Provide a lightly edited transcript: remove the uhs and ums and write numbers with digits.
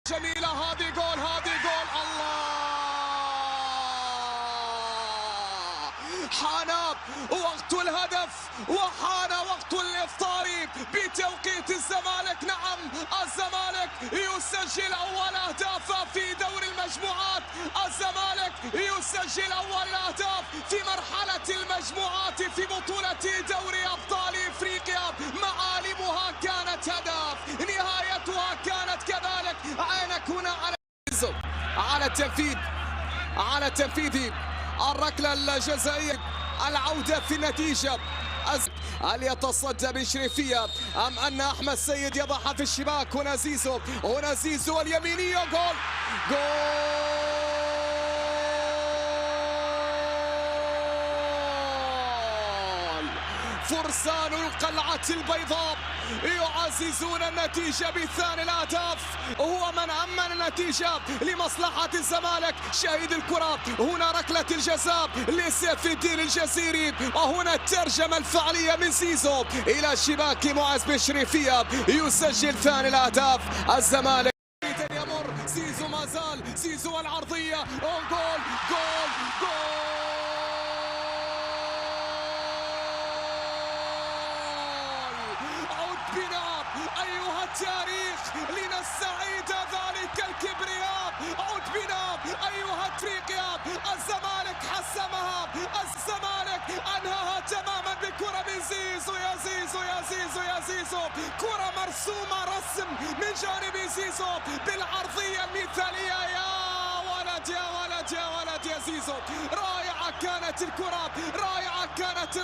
جميلة هذه جول الله. حان وقت الهدف وحان وقت الإفطار بتوقيت الزمالك. نعم، الزمالك يسجل أول أهداف في دور المجموعات. الزمالك يسجل أول الأهداف في مرحلة المجموعات في بطولة دوري أبطال إفريقيا. معالمها كانت هدف، نهايتها كانت كذلك. عينك هنا على التنفيذ الركلة الجزائية. العودة في النتيجة. هل يتصدى بشريفية أم أن أحمد سيد يضعها في الشباك؟ هنا زيزو اليمينية. جول فرسان القلعة البيضاء يعززون النتيجة بالثاني الأهداف. هو من أمن النتيجة لمصلحة الزمالك. شهيد الكرة هنا ركلة الجزاء لسيف الدين الجزيري. وهنا الترجمة الفعلية من زيزو إلى شباك معز بشريفية يسجل ثاني الأهداف. الزمالك يمر. زيزو ما زال. زيزو العرضية. جول بنا أيها التاريخ لنستعيد ذلك الكبرياء. عد بنا أيها أفريقيا. الزمالك حسمها. الزمالك أنهاها تماما بكرة من زيزو. يا زيزو كرة مرسومة رسم من جانب زيزو بالعرضية المثالية. يا ولد يا زيزو. رائعة كانت الكرة، رائعة كانت